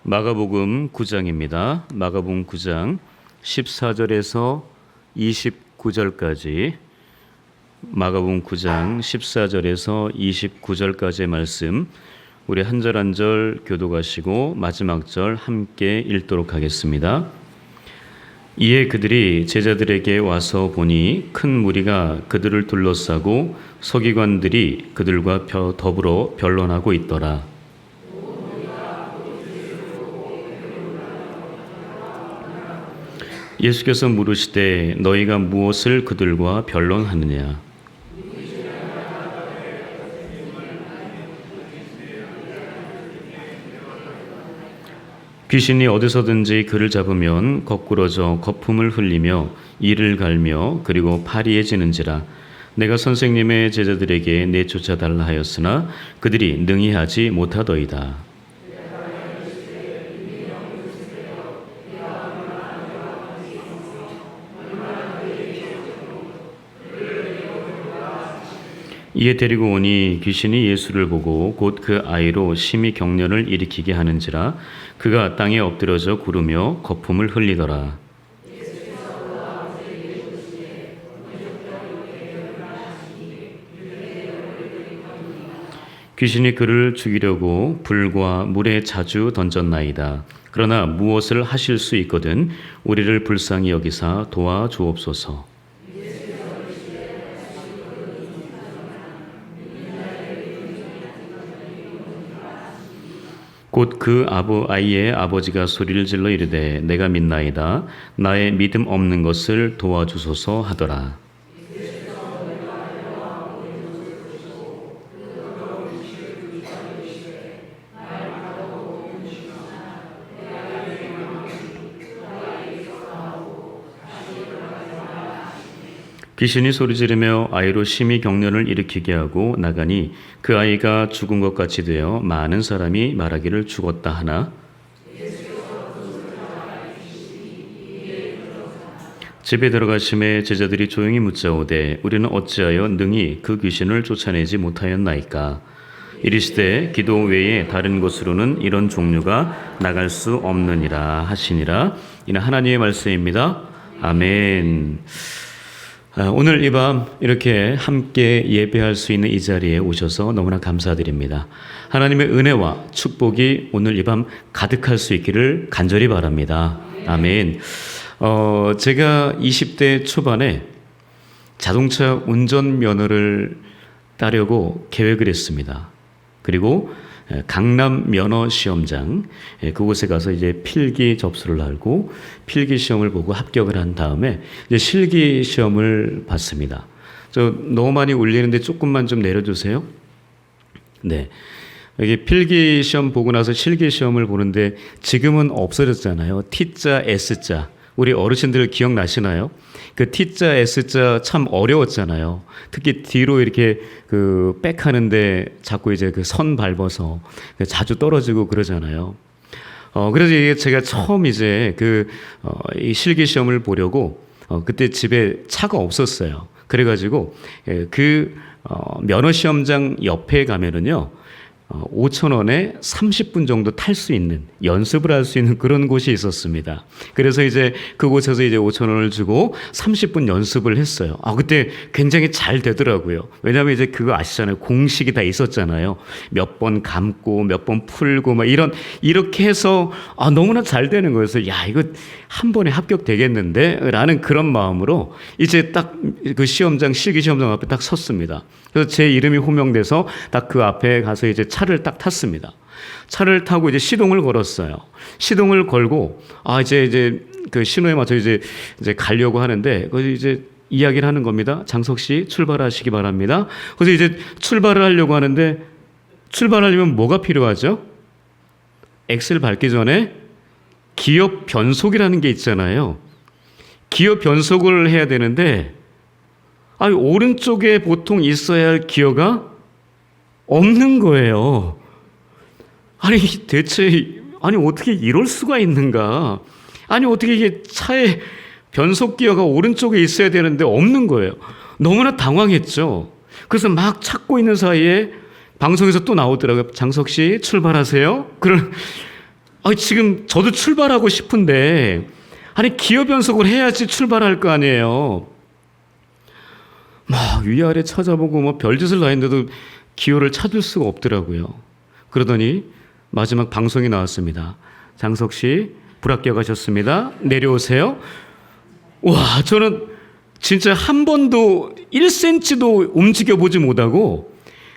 마가복음 9장입니다. 마가복음 9장 14절에서 29절까지 마가복음 9장 14절에서 29절까지의 말씀 우리 한 절 한 절 교독하시고 마지막 절 함께 읽도록 하겠습니다. 이에 그들이 제자들에게 와서 보니 큰 무리가 그들을 둘러싸고 서기관들이 그들과 더불어 변론하고 있더라. 예수께서 물으시되 너희가 무엇을 그들과 변론하느냐? 귀신이 어디서든지 그를 잡으면 거꾸러져 거품을 흘리며 이를 갈며 그리고 파리해지는지라. 내가 선생님의 제자들에게 내쫓아달라 하였으나 그들이 능히 하지 못하더이다. 이에 데리고 오니 귀신이 예수를 보고 곧 그 아이로 심히 격려를 일으키게 하는지라. 그가 땅에 엎드려져 구르며 거품을 흘리더라. 귀신이 그를 죽이려고 불과 물에 자주 던졌나이다. 그러나 무엇을 하실 수 있거든 우리를 불쌍히 여기사 도와주옵소서. 곧 그 아이의 아버지가 소리를 질러 이르되 내가 믿나이다. 나의 믿음 없는 것을 도와주소서 하더라. 귀신이 소리 지르며 아이로 심히 격려를 일으키게 하고 나가니 그 아이가 죽은 것 같이 되어 많은 사람이 말하기를 죽었다 하나 집에 들어가심에 제자들이 조용히 묻자오되 우리는 어찌하여 능히 그 귀신을 쫓아내지 못하였나이까? 이르시되 기도 외에 다른 곳으로는 이런 종류가 나갈 수 없느니라 하시니라. 이는 하나님의 말씀입니다. 아멘. 오늘 이 밤 이렇게 함께 예배할 수 있는 이 자리에 오셔서 너무나 감사드립니다. 하나님의 은혜와 축복이 오늘 이 밤 가득할 수 있기를 간절히 바랍니다. 아멘. 제가 20대 초반에 자동차 운전면허를 따려고 계획을 했습니다. 그리고 강남 면허 시험장 그곳에 가서 이제 필기 접수를 하고 필기 시험을 보고 합격을 한 다음에 이제 실기 시험을 봤습니다. 저 너무 많이 울리는데 조금만 좀 내려주세요. 네. 여기 필기 시험 보고 나서 실기 시험을 보는데 지금은 없어졌잖아요. T자, S자. 우리 어르신들 기억나시나요? 그 T자, S자 참 어려웠잖아요. 특히 뒤로 이렇게 그 백하는데 자꾸 이제 그 선 밟아서 자주 떨어지고 그러잖아요. 그래서 이게 제가 처음 이제 이 실기 시험을 보려고 그때 집에 차가 없었어요. 그래가지고 면허 시험장 옆에 가면은요. 5,000원에 30분 정도 탈 수 있는 연습을 할 수 있는 그런 곳이 있었습니다. 그래서 이제 그곳에서 이제 5,000원을 주고 30분 연습을 했어요. 그때 굉장히 잘 되더라고요. 왜냐하면 이제 그거 아시잖아요. 공식이 다 있었잖아요. 몇 번 감고 몇 번 풀고 막 이렇게 해서 너무나 잘 되는 거여서 야 이거 한 번에 합격되겠는데 라는 그런 마음으로 이제 딱 그 실기 시험장 앞에 딱 섰습니다. 그래서 제 이름이 호명돼서 딱 그 앞에 가서 이제 차를 딱 탔습니다. 차를 타고 이제 시동을 걸었어요. 시동을 걸고 이제 그 신호에 맞춰 이제 가려고 하는데 그 이제 이야기를 하는 겁니다. 장석 씨 출발하시기 바랍니다. 그래서 이제 출발을 하려고 하는데 출발하려면 뭐가 필요하죠? 엑셀 밟기 전에 기어 변속이라는 게 있잖아요. 기어 변속을 해야 되는데 오른쪽에 보통 있어야 할 기어가 없는 거예요. 대체 어떻게 이럴 수가 있는가? 어떻게 이게 차에 변속 기어가 오른쪽에 있어야 되는데 없는 거예요. 너무나 당황했죠. 그래서 막 찾고 있는 사이에 방송에서 또 나오더라고요. 장석 씨 출발하세요. 지금 저도 출발하고 싶은데, 아니, 기어 변속을 해야지 출발할 거 아니에요. 막 위아래 찾아보고 뭐 별짓을 다 했는데도 기어를 찾을 수가 없더라고요. 그러더니 마지막 방송이 나왔습니다. 장석 씨, 불합격하셨습니다. 내려오세요. 와, 저는 진짜 한 번도 1cm도 움직여보지 못하고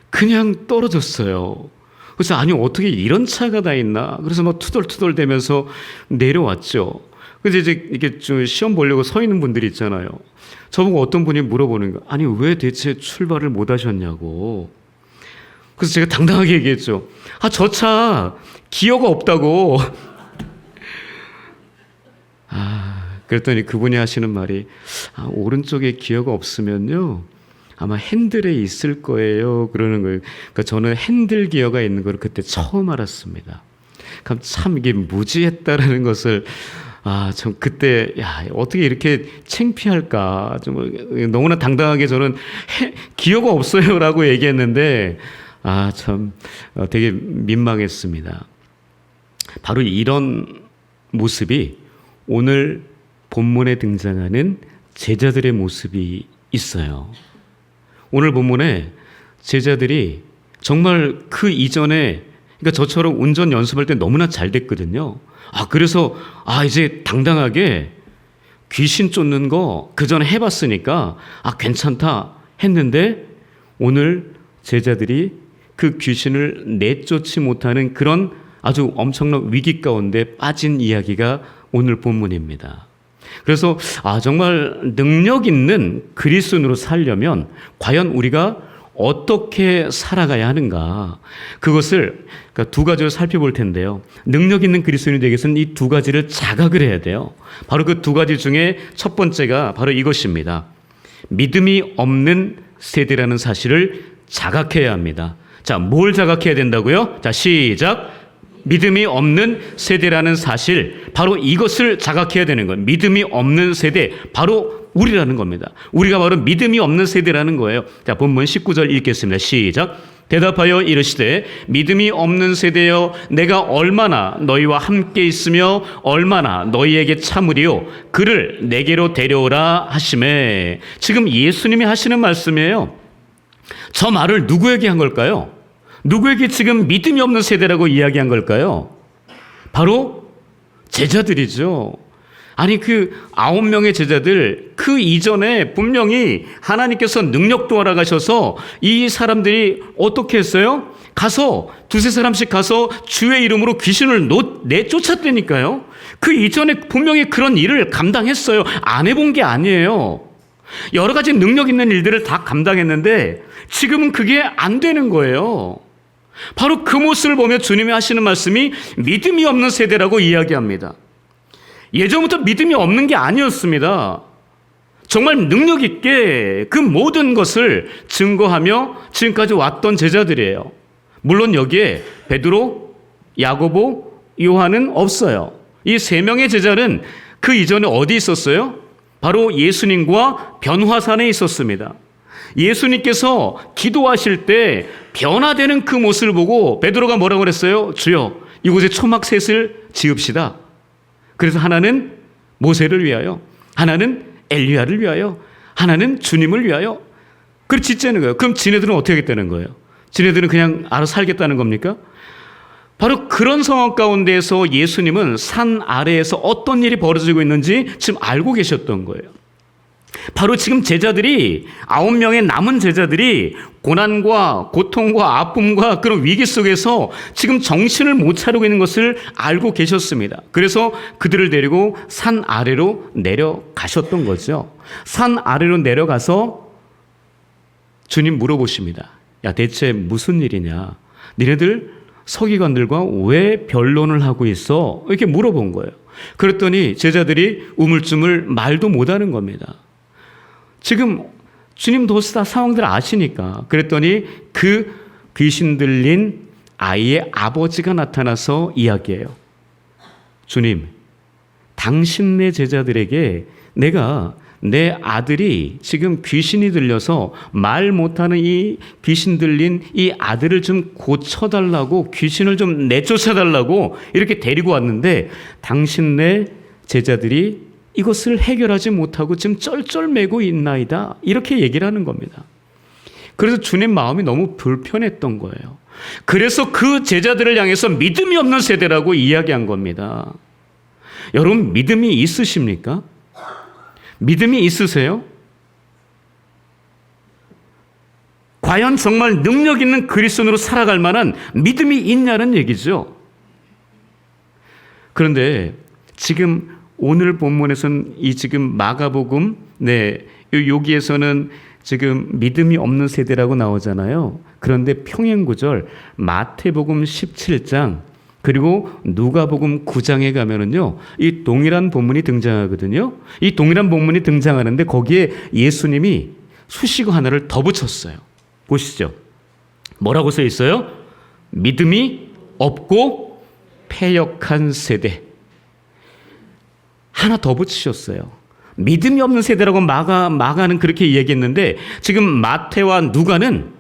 그냥 떨어졌어요. 그래서 아니, 어떻게 이런 차가 다 있나. 그래서 막 투덜투덜 대면서 내려왔죠. 그래서 이제 이게 좀 시험 보려고 서 있는 분들이 있잖아요. 저보고 어떤 분이 물어보는 거, 아니, 왜 대체 출발을 못 하셨냐고. 그래서 제가 당당하게 얘기했죠. 저 차 기어가 없다고. 그랬더니 그분이 하시는 말이, 오른쪽에 기어가 없으면요, 아마 핸들에 있을 거예요. 그러는 거예요. 그러니까 저는 핸들 기어가 있는 걸 그때 처음 알았습니다. 그럼 참 이게 무지했다라는 것을, 참 그때, 어떻게 이렇게 창피할까. 좀 너무나 당당하게 저는 기어가 없어요라고 얘기했는데, 참 되게 민망했습니다. 바로 이런 모습이 오늘 본문에 등장하는 제자들의 모습이 있어요. 오늘 본문에 제자들이 정말 그 이전에, 그러니까 저처럼 운전 연습할 때 너무나 잘 됐거든요. 그래서 이제 당당하게 귀신 쫓는 거 그전에 해봤으니까 괜찮다 했는데, 오늘 제자들이 그 귀신을 내쫓지 못하는 그런 아주 엄청난 위기 가운데 빠진 이야기가 오늘 본문입니다. 그래서 정말 능력 있는 그리스도인으로 살려면 과연 우리가 어떻게 살아가야 하는가, 그것을 그러니까 두 가지로 살펴볼 텐데요. 능력 있는 그리스도인이 되기 위해서는 이 두 가지를 자각을 해야 돼요. 바로 그 두 가지 중에 첫 번째가 바로 이것입니다. 믿음이 없는 세대라는 사실을 자각해야 합니다. 자, 뭘 자각해야 된다고요? 자, 시작. 믿음이 없는 세대라는 사실, 바로 이것을 자각해야 되는 거예요. 믿음이 없는 세대, 바로 우리라는 겁니다. 우리가 바로 믿음이 없는 세대라는 거예요. 자, 본문 19절 읽겠습니다. 시작. 대답하여 이르시되 믿음이 없는 세대여, 내가 얼마나 너희와 함께 있으며 얼마나 너희에게 참으리요, 그를 내게로 데려오라 하시매. 지금 예수님이 하시는 말씀이에요. 저 말을 누구에게 한 걸까요? 누구에게 지금 믿음이 없는 세대라고 이야기한 걸까요? 바로 제자들이죠. 아니, 그 9명의 제자들, 그 이전에 분명히 하나님께서 능력도 허락하셔서 이 사람들이 어떻게 했어요? 가서 두세 사람씩 가서 주의 이름으로 귀신을 내쫓았다니까요. 그 이전에 분명히 그런 일을 감당했어요. 안 해본 게 아니에요. 여러 가지 능력 있는 일들을 다 감당했는데 지금은 그게 안 되는 거예요. 바로 그 모습을 보며 주님이 하시는 말씀이 믿음이 없는 세대라고 이야기합니다. 예전부터 믿음이 없는 게 아니었습니다. 정말 능력 있게 그 모든 것을 증거하며 지금까지 왔던 제자들이에요. 물론 여기에 베드로, 야고보, 요한은 없어요. 이 세 명의 제자는 그 이전에 어디 있었어요? 바로 예수님과 변화산에 있었습니다. 예수님께서 기도하실 때 변화되는 그 모습을 보고 베드로가 뭐라고 그랬어요? 주여, 이곳에 초막셋을 지읍시다. 그래서 하나는 모세를 위하여, 하나는 엘리야를 위하여, 하나는 주님을 위하여. 그걸 짓자는 거예요. 그럼 지네들은 어떻게 하겠다는 거예요? 지네들은 그냥 알아서 살겠다는 겁니까? 바로 그런 상황 가운데에서 예수님은 산 아래에서 어떤 일이 벌어지고 있는지 지금 알고 계셨던 거예요. 바로 지금 제자들이, 9명의 남은 제자들이 고난과 고통과 아픔과 그런 위기 속에서 지금 정신을 못 차리고 있는 것을 알고 계셨습니다. 그래서 그들을 데리고 산 아래로 내려가셨던 거죠. 산 아래로 내려가서 주님 물어보십니다. 야, 대체 무슨 일이냐? 니네들 서기관들과 왜 변론을 하고 있어? 이렇게 물어본 거예요. 그랬더니 제자들이 우물쭈물 말도 못하는 겁니다. 지금 주님도 다 상황들 아시니까. 그랬더니 그 귀신 들린 아이의 아버지가 나타나서 이야기해요. 주님, 당신네 제자들에게 내가 내 아들이 지금 귀신이 들려서 말 못하는 이 귀신 들린 이 아들을 좀 고쳐달라고, 귀신을 좀 내쫓아달라고 이렇게 데리고 왔는데 당신네 제자들이 이것을 해결하지 못하고 지금 쩔쩔매고 있나이다, 이렇게 얘기를 하는 겁니다. 그래서 주님 마음이 너무 불편했던 거예요. 그래서 그 제자들을 향해서 믿음이 없는 세대라고 이야기한 겁니다. 여러분, 믿음이 있으십니까? 믿음이 있으세요? 과연 정말 능력 있는 그리스도인으로 살아갈 만한 믿음이 있냐는 얘기죠. 그런데 지금 오늘 본문에서는 이 지금 마가복음, 여기에서는 지금 믿음이 없는 세대라고 나오잖아요. 그런데 평행구절 마태복음 17장 그리고 누가복음 9장에 가면은요, 이 동일한 본문이 등장하거든요. 이 동일한 본문이 등장하는데 거기에 예수님이 수식어 하나를 더 붙였어요. 보시죠. 뭐라고 써 있어요? 믿음이 없고 패역한 세대. 하나 더 붙이셨어요. 믿음이 없는 세대라고 마가는 그렇게 얘기했는데 지금 마태와 누가는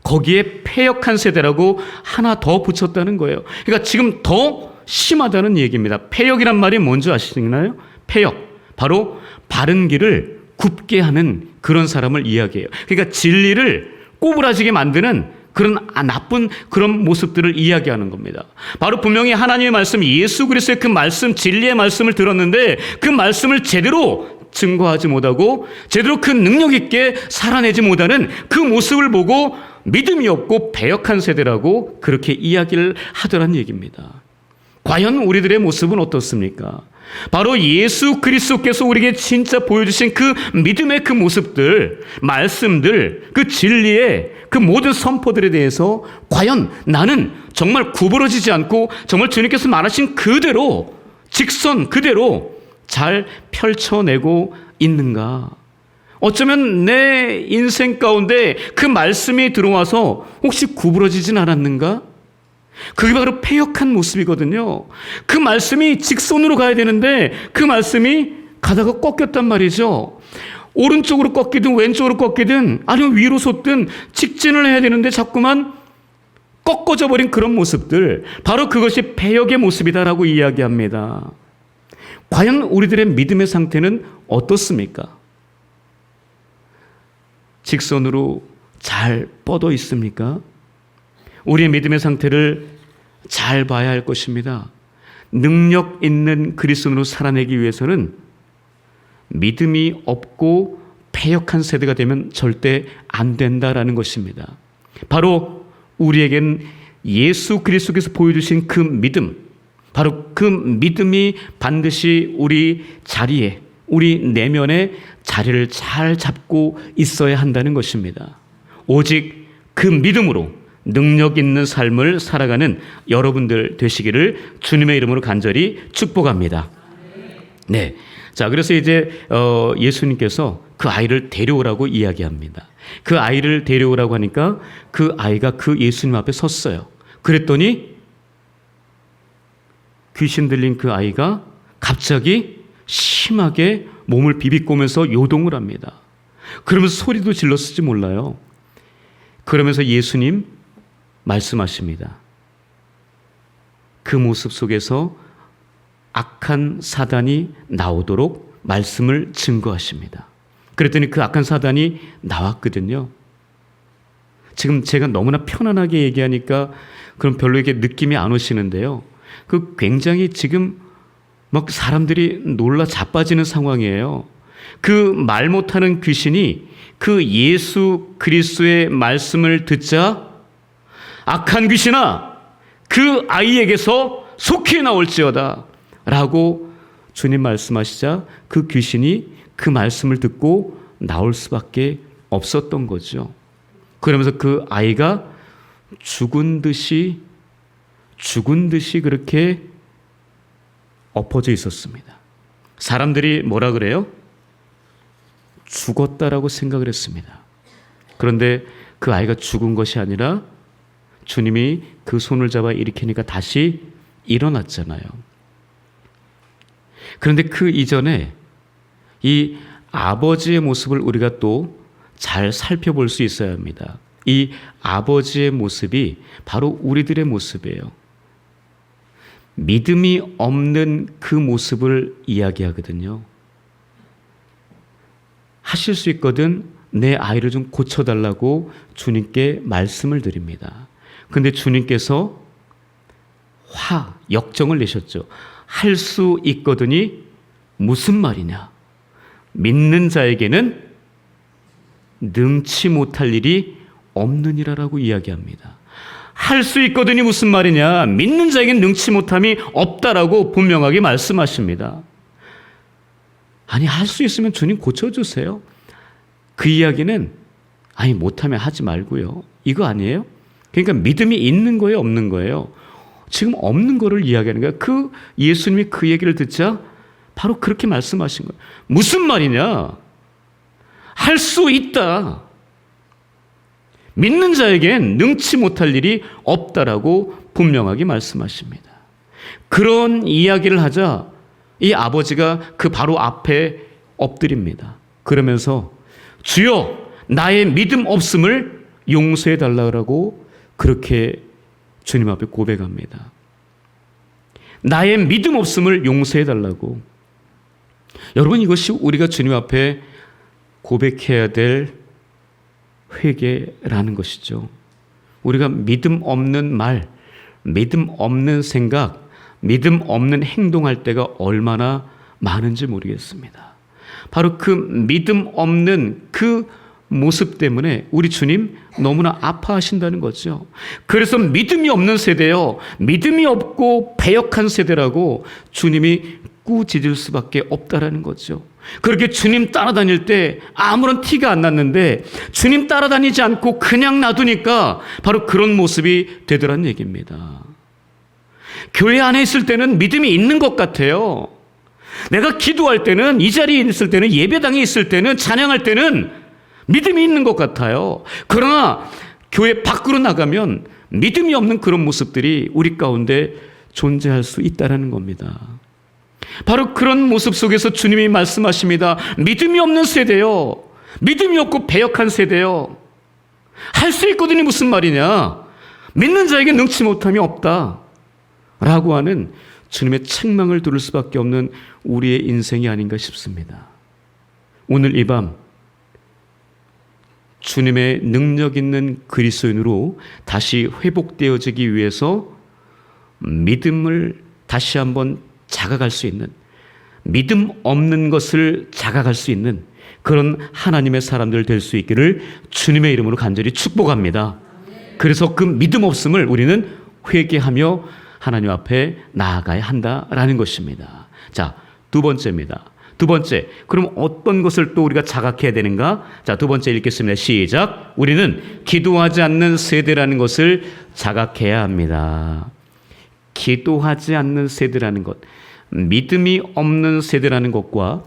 거기에 패역한 세대라고 하나 더 붙였다는 거예요. 그러니까 지금 더 심하다는 얘기입니다. 패역이란 말이 뭔지 아시나요? 패역, 바로 바른 길을 굽게 하는 그런 사람을 이야기해요. 그러니까 진리를 꼬부라지게 만드는 그런 나쁜 그런 모습들을 이야기하는 겁니다. 바로 분명히 하나님의 말씀, 예수 그리스도의 그 말씀, 진리의 말씀을 들었는데 그 말씀을 제대로 증거하지 못하고 제대로 그 능력 있게 살아내지 못하는 그 모습을 보고 믿음이 없고 배역한 세대라고 그렇게 이야기를 하더란 얘기입니다. 과연 우리들의 모습은 어떻습니까? 바로 예수 그리스도께서 우리에게 진짜 보여주신 그 믿음의 그 모습들, 말씀들, 그 진리의 그 모든 선포들에 대해서 과연 나는 정말 구부러지지 않고 정말 주님께서 말하신 그대로, 직선 그대로 잘 펼쳐내고 있는가? 어쩌면 내 인생 가운데 그 말씀이 들어와서 혹시 구부러지진 않았는가? 그게 바로 패역한 모습이거든요. 그 말씀이 직선으로 가야 되는데 그 말씀이 가다가 꺾였단 말이죠. 오른쪽으로 꺾이든 왼쪽으로 꺾이든 아니면 위로 솟든 직진을 해야 되는데 자꾸만 꺾어져 버린 그런 모습들, 바로 그것이 패역의 모습이다라고 이야기합니다. 과연 우리들의 믿음의 상태는 어떻습니까? 직선으로 잘 뻗어 있습니까? 우리의 믿음의 상태를 잘 봐야 할 것입니다. 능력 있는 그리스도인으로 살아내기 위해서는 믿음이 없고 패역한 세대가 되면 절대 안 된다라는 것입니다. 바로 우리에겐 예수 그리스도께서 보여주신 그 믿음, 바로 그 믿음이 반드시 우리 자리에, 우리 내면에 자리를 잘 잡고 있어야 한다는 것입니다. 오직 그 믿음으로 능력 있는 삶을 살아가는 여러분들 되시기를 주님의 이름으로 간절히 축복합니다. 네. 자, 그래서 이제 예수님께서 그 아이를 데려오라고 이야기합니다. 그 아이를 데려오라고 하니까 그 아이가 그 예수님 앞에 섰어요. 그랬더니 귀신 들린 그 아이가 갑자기 심하게 몸을 비비꼬면서 요동을 합니다. 그러면서 소리도 질렀을지 몰라요. 그러면서 예수님 말씀하십니다. 그 모습 속에서 악한 사단이 나오도록 말씀을 증거하십니다. 그랬더니 그 악한 사단이 나왔거든요. 지금 제가 너무나 편안하게 얘기하니까 그럼 별로 이게 느낌이 안 오시는데요. 그 굉장히 지금 막 사람들이 놀라 자빠지는 상황이에요. 그 말 못하는 귀신이 그 예수 그리스도의 말씀을 듣자 악한 귀신아, 그 아이에게서 속히 나올지어다 라고 주님 말씀하시자 그 귀신이 그 말씀을 듣고 나올 수밖에 없었던 거죠. 그러면서 그 아이가 죽은 듯이 그렇게 엎어져 있었습니다. 사람들이 뭐라 그래요? 죽었다라고 생각을 했습니다. 그런데 그 아이가 죽은 것이 아니라 주님이 그 손을 잡아 일으키니까 다시 일어났잖아요. 그런데 그 이전에 이 아버지의 모습을 우리가 또 잘 살펴볼 수 있어야 합니다. 이 아버지의 모습이 바로 우리들의 모습이에요. 믿음이 없는 그 모습을 이야기하거든요. 하실 수 있거든 내 아이를 좀 고쳐달라고 주님께 말씀을 드립니다. 근데 주님께서 역정을 내셨죠. 할 수 있거든이 무슨 말이냐? 믿는 자에게는 능치 못할 일이 없느니라라고 이야기합니다. 할 수 있거든이 무슨 말이냐? 믿는 자에게는 능치 못함이 없다라고 분명하게 말씀하십니다. 아니, 할 수 있으면 주님 고쳐주세요. 그 이야기는 아니 못하면 하지 말고요. 이거 아니에요? 그러니까 믿음이 있는 거예요, 없는 거예요? 지금 없는 거를 이야기하는 거예요. 그 예수님이 그 얘기를 듣자 바로 그렇게 말씀하신 거예요. 무슨 말이냐? 할 수 있다. 믿는 자에겐 능치 못할 일이 없다라고 분명하게 말씀하십니다. 그런 이야기를 하자 이 아버지가 그 바로 앞에 엎드립니다. 그러면서 주여 나의 믿음 없음을 용서해 달라고 그렇게 주님 앞에 고백합니다. 나의 믿음 없음을 용서해 달라고. 여러분, 이것이 우리가 주님 앞에 고백해야 될 회개라는 것이죠. 우리가 믿음 없는 말, 믿음 없는 생각, 믿음 없는 행동할 때가 얼마나 많은지 모르겠습니다. 바로 그 믿음 없는 그 모습 때문에 우리 주님 너무나 아파하신다는 거죠. 그래서 믿음이 없는 세대요, 믿음이 없고 배역한 세대라고 주님이 꾸짖을 수밖에 없다라는 거죠. 그렇게 주님 따라다닐 때 아무런 티가 안 났는데 주님 따라다니지 않고 그냥 놔두니까 바로 그런 모습이 되더란 얘기입니다. 교회 안에 있을 때는 믿음이 있는 것 같아요. 내가 기도할 때는, 이 자리에 있을 때는, 예배당에 있을 때는, 찬양할 때는 믿음이 있는 것 같아요. 그러나 교회 밖으로 나가면 믿음이 없는 그런 모습들이 우리 가운데 존재할 수 있다는 겁니다. 바로 그런 모습 속에서 주님이 말씀하십니다. 믿음이 없는 세대요, 믿음이 없고 배역한 세대요, 할 수 있거든요 무슨 말이냐? 믿는 자에게 능치 못함이 없다 라고 하는 주님의 책망을 들을 수밖에 없는 우리의 인생이 아닌가 싶습니다. 오늘 이 밤 주님의 능력 있는 그리스도인으로 다시 회복되어지기 위해서 믿음을 다시 한번 자각할 수 있는, 믿음 없는 것을 자각할 수 있는 그런 하나님의 사람들 될 수 있기를 주님의 이름으로 간절히 축복합니다. 그래서 그 믿음 없음을 우리는 회개하며 하나님 앞에 나아가야 한다라는 것입니다. 자, 두 번째입니다. 두 번째, 그럼 어떤 것을 또 우리가 자각해야 되는가? 자, 두 번째 읽겠습니다. 시작. 우리는 기도하지 않는 세대라는 것을 자각해야 합니다. 기도하지 않는 세대라는 것, 믿음이 없는 세대라는 것과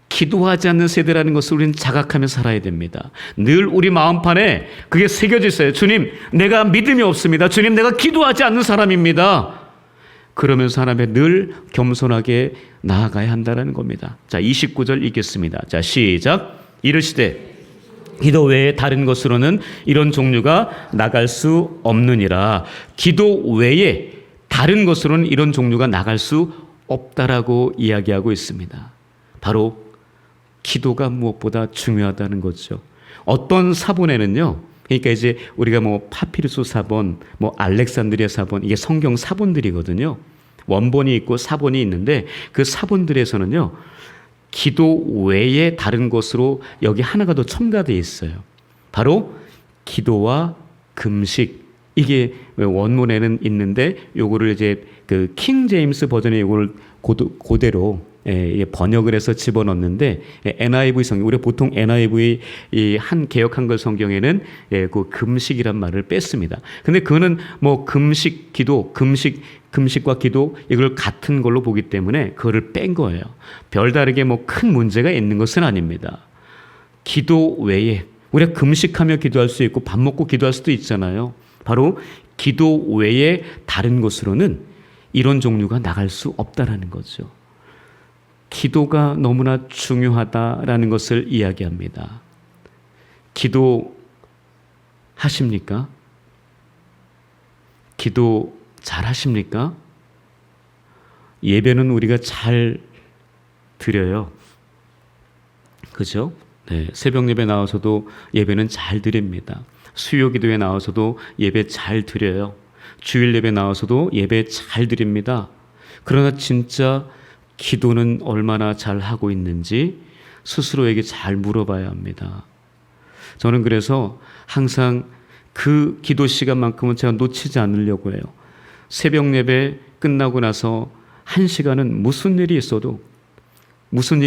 기도하지 않는 세대라는 것을 우리는 자각하며 살아야 됩니다. 늘 우리 마음판에 그게 새겨져 있어요. 주님, 내가 믿음이 없습니다. 주님, 내가 기도하지 않는 사람입니다. 그러면서 하나님에 늘 겸손하게 나아가야 한다는 겁니다. 자, 29절 읽겠습니다. 자, 시작. 이르시되 기도 외에 다른 것으로는 이런 종류가 나갈 수 없느니라. 기도 외에 다른 것으로는 이런 종류가 나갈 수 없다라고 이야기하고 있습니다. 바로 기도가 무엇보다 중요하다는 거죠. 어떤 사본에는요, 그러니까 이제 우리가 뭐 파피루스 사본, 뭐 알렉산드리아 사본, 이게 성경 사본들이거든요. 원본이 있고 사본이 있는데 그 사본들에서는요, 기도 외에 다른 것으로 여기 하나가 더 첨가되어 있어요. 바로 기도와 금식. 이게 원문에는 있는데 요거를 이제 그 킹 제임스 버전에 요걸 그대로 번역을 해서 집어넣는데 NIV 성경, 우리가 보통 NIV 이 한 개역 한글 성경에는 그 금식이란 말을 뺐습니다. 근데 그거는 뭐 금식 기도, 금식과 기도 이걸 같은 걸로 보기 때문에 그거를 뺀 거예요. 별다르게 뭐 큰 문제가 있는 것은 아닙니다. 기도 외에 우리가 금식하며 기도할 수 있고 밥 먹고 기도할 수도 있잖아요. 바로 기도 외에 다른 곳으로는 이런 종류가 나갈 수 없다라는 거죠. 기도가 너무나 중요하다라는 것을 이야기합니다. 기도 하십니까? 기도 잘 하십니까? 예배는 우리가 잘 드려요. 그죠? 네, 새벽 예배 나와서도 예배는 잘 드립니다. 수요 기도에 나와서도 예배 잘 드려요. 주일 예배 나와서도 예배 잘 드립니다. 그러나 진짜 기도는 얼마나 잘 하고 있는지 스스로에게 잘 물어봐야 합니다. 저는 그래서 항상 그 기도 시간만큼은 제가 놓치지 않으려고 해요. 새벽 예배 끝나고 나서 1시간은 무슨 일이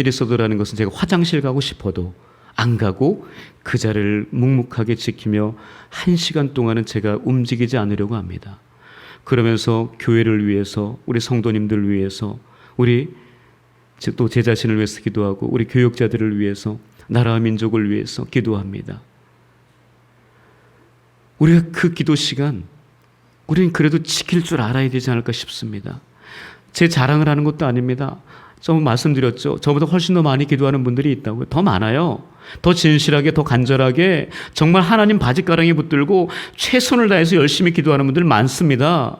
있어도라는 것은 제가 화장실 가고 싶어도 안 가고 그 자리를 묵묵하게 지키며 1시간 동안은 제가 움직이지 않으려고 합니다. 그러면서 교회를 위해서, 우리 성도님들 위해서, 우리 또 제 자신을 위해서 기도하고 우리 교역자들을 위해서, 나라와 민족을 위해서 기도합니다. 우리가 그 기도 시간 우리는 그래도 지킬 줄 알아야 되지 않을까 싶습니다. 제 자랑을 하는 것도 아닙니다. 좀 말씀드렸죠. 저보다 훨씬 더 많이 기도하는 분들이 있다고요. 더 많아요. 더 진실하게, 더 간절하게 정말 하나님 바짓가랑이 붙들고 최선을 다해서 열심히 기도하는 분들 많습니다.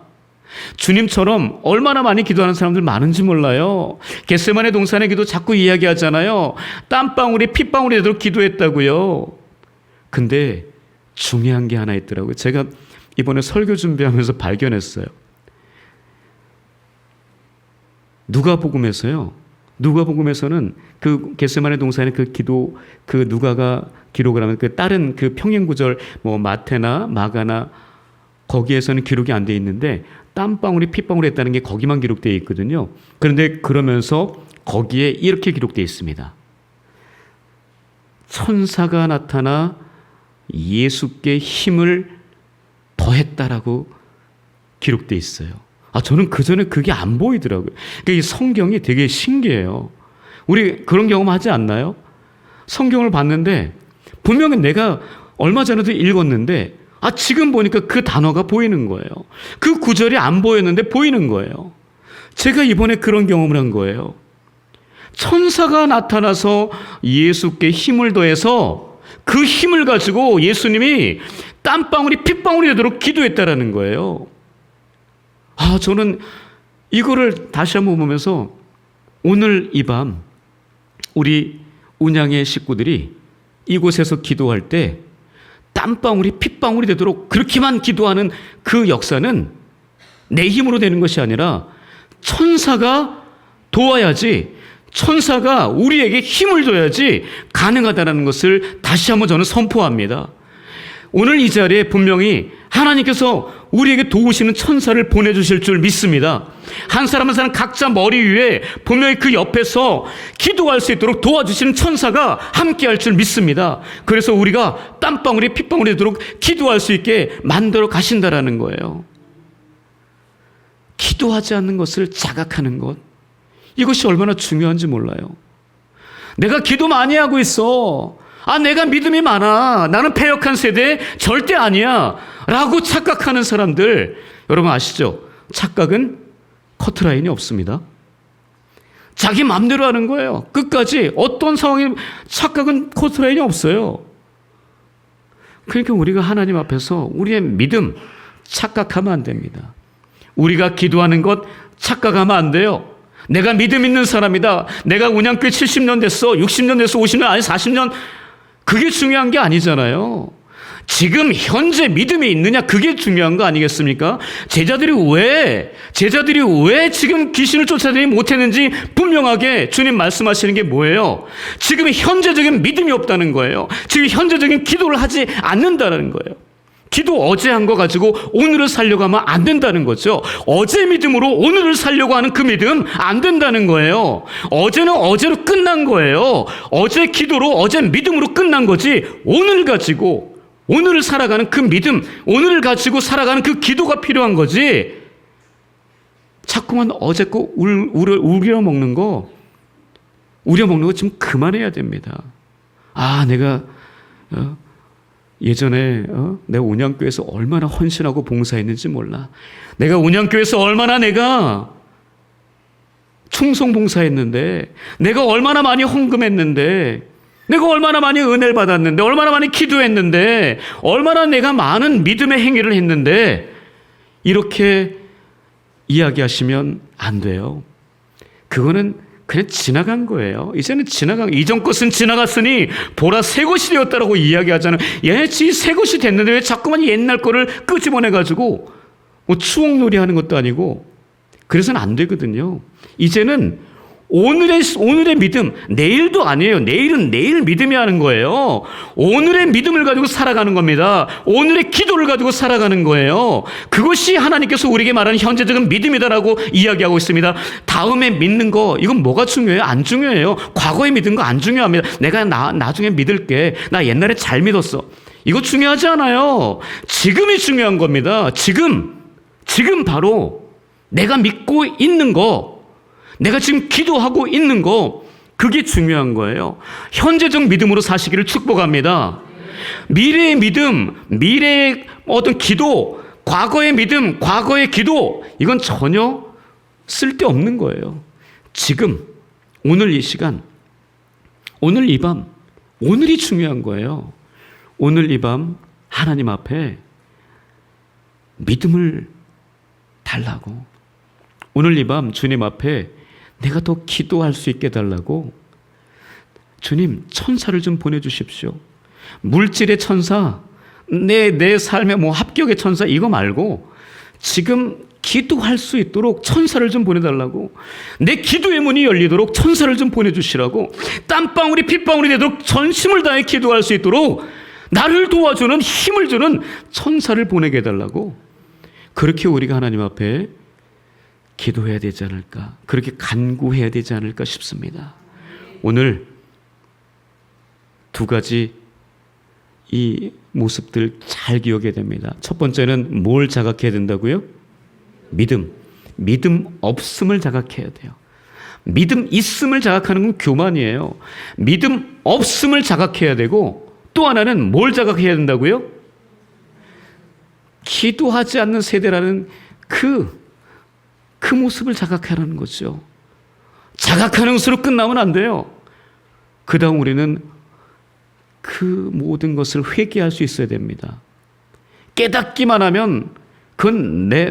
주님처럼 얼마나 많이 기도하는 사람들 많은지 몰라요. 겟세마네 동산의 기도 자꾸 이야기하잖아요. 땀방울이 핏방울이 되도록 기도했다고요. 근데 중요한 게 하나 있더라고요. 제가 이번에 설교 준비하면서 발견했어요. 누가복음에서는 그 겟세마네 동산의 그 기도, 그 누가가 기록을 하면 그 다른 그 평행 구절 뭐 마태나 마가나 거기에서는 기록이 안 돼 있는데 땀방울이 핏방울이 했다는 게 거기만 기록되어 있거든요. 그런데 그러면서 거기에 이렇게 기록되어 있습니다. 천사가 나타나 예수께 힘을 더했다라고 기록되어 있어요. 저는 그전에 그게 안 보이더라고요. 그러니까 이 성경이 되게 신기해요. 우리 그런 경험 하지 않나요? 성경을 봤는데 분명히 내가 얼마 전에도 읽었는데 지금 보니까 그 단어가 보이는 거예요. 그 구절이 안 보였는데 보이는 거예요. 제가 이번에 그런 경험을 한 거예요. 천사가 나타나서 예수께 힘을 더해서 그 힘을 가지고 예수님이 땀방울이 핏방울이 되도록 기도했다라는 거예요. 저는 이거를 다시 한번 보면서 오늘 이 밤 우리 운양의 식구들이 이곳에서 기도할 때 땀방울이 핏방울이 되도록 그렇게만 기도하는 그 역사는 내 힘으로 되는 것이 아니라 천사가 도와야지, 천사가 우리에게 힘을 줘야지 가능하다는 것을 다시 한번 저는 선포합니다. 오늘 이 자리에 분명히 하나님께서 우리에게 도우시는 천사를 보내주실 줄 믿습니다. 한 사람 한 사람 각자 머리 위에 분명히 그 옆에서 기도할 수 있도록 도와주시는 천사가 함께할 줄 믿습니다. 그래서 우리가 땀방울이 핏방울이 되도록 기도할 수 있게 만들어 가신다라는 거예요. 기도하지 않는 것을 자각하는 것, 이것이 얼마나 중요한지 몰라요. 내가 기도 많이 하고 있어. 내가 믿음이 많아. 나는 패역한 세대 절대 아니야. 라고 착각하는 사람들, 여러분 아시죠? 착각은 커트라인이 없습니다. 자기 마음대로 하는 거예요. 끝까지 어떤 상황이 착각은 커트라인이 없어요. 그러니까 우리가 하나님 앞에서 우리의 믿음 착각하면 안 됩니다. 우리가 기도하는 것 착각하면 안 돼요. 내가 믿음 있는 사람이다. 내가 운양교회 70년 됐어. 60년 됐어. 50년 아니 40년. 그게 중요한 게 아니잖아요. 지금 현재 믿음이 있느냐, 그게 중요한 거 아니겠습니까? 제자들이 왜 지금 귀신을 쫓아내지 못했는지 분명하게 주님 말씀하시는 게 뭐예요? 지금 현재적인 믿음이 없다는 거예요. 지금 현재적인 기도를 하지 않는다는 거예요. 기도 어제 한 거 가지고 오늘을 살려고 하면 안 된다는 거죠. 어제 믿음으로 오늘을 살려고 하는 그 믿음 안 된다는 거예요. 어제는 어제로 끝난 거예요. 어제 기도로, 어제 믿음으로 끝난 거지, 오늘 가지고 오늘을 살아가는 그 믿음, 오늘을 가지고 살아가는 그 기도가 필요한 거지. 자꾸만 어제 거 우려먹는 거 좀 그만해야 됩니다. 내가 예전에 내가 운양교회에서 얼마나 헌신하고 봉사했는지 몰라. 내가 운양교회에서 얼마나 내가 충성봉사했는데, 내가 얼마나 많이 헌금했는데, 내가 얼마나 많이 은혜를 받았는데, 얼마나 많이 기도했는데, 얼마나 내가 많은 믿음의 행위를 했는데, 이렇게 이야기하시면 안 돼요. 그거는 그냥 지나간 거예요. 이제는 이전 것은 지나갔으니 보라 새 것이 되었다라고 이야기하잖아요. 새 것이 됐는데 왜 자꾸만 옛날 거를 끄집어내가지고 뭐 추억놀이 하는 것도 아니고, 그래서는 안 되거든요. 이제는 오늘의 믿음, 내일도 아니에요. 내일은 내일 믿음이 하는 거예요. 오늘의 믿음을 가지고 살아가는 겁니다. 오늘의 기도를 가지고 살아가는 거예요. 그것이 하나님께서 우리에게 말하는 현재적인 믿음이다라고 이야기하고 있습니다. 다음에 믿는 거, 이건 뭐가 중요해요? 안 중요해요. 과거에 믿은 거 안 중요합니다. 내가 나중에 믿을게. 나 옛날에 잘 믿었어. 이거 중요하지 않아요. 지금이 중요한 겁니다. 지금 바로 내가 믿고 있는 거, 내가 지금 기도하고 있는 거, 그게 중요한 거예요. 현재적 믿음으로 사시기를 축복합니다. 미래의 믿음, 미래의 어떤 기도, 과거의 믿음, 과거의 기도, 이건 전혀 쓸데없는 거예요. 지금, 오늘 이 시간, 오늘 이 밤, 오늘이 중요한 거예요. 오늘 이 밤 하나님 앞에 믿음을 달라고, 오늘 이 밤 주님 앞에 내가 더 기도할 수 있게 해달라고, 주님 천사를 좀 보내주십시오. 물질의 천사, 내 삶의 뭐 합격의 천사, 이거 말고 지금 기도할 수 있도록 천사를 좀 보내달라고, 내 기도의 문이 열리도록 천사를 좀 보내주시라고, 땀방울이 핏방울이 되도록 전심을 다해 기도할 수 있도록 나를 도와주는 힘을 주는 천사를 보내게 해달라고, 그렇게 우리가 하나님 앞에 기도해야 되지 않을까, 그렇게 간구해야 되지 않을까 싶습니다. 오늘 두 가지 이 모습들 잘 기억해야 됩니다. 첫 번째는 뭘 자각해야 된다고요? 믿음 없음을 자각해야 돼요. 믿음 있음을 자각하는 건 교만이에요. 믿음 없음을 자각해야 되고, 또 하나는 뭘 자각해야 된다고요? 기도하지 않는 세대라는 그 모습을 자각하라는 거죠. 자각하는 것으로 끝나면 안 돼요. 그 다음 우리는 그 모든 것을 회개할 수 있어야 됩니다. 깨닫기만 하면 그건 내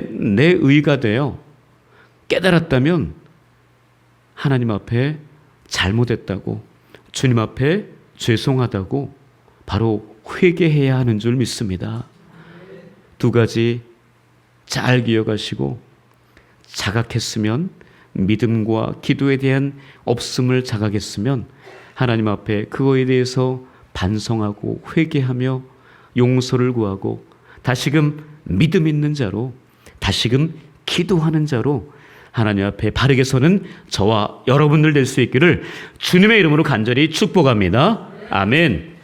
의가 돼요. 깨달았다면 하나님 앞에 잘못했다고, 주님 앞에 죄송하다고 바로 회개해야 하는 줄 믿습니다. 두 가지 잘 기억하시고, 자각했으면, 믿음과 기도에 대한 없음을 자각했으면 하나님 앞에 그거에 대해서 반성하고 회개하며 용서를 구하고, 다시금 믿음 있는 자로, 다시금 기도하는 자로 하나님 앞에 바르게 서는 저와 여러분들 될 수 있기를 주님의 이름으로 간절히 축복합니다. 아멘.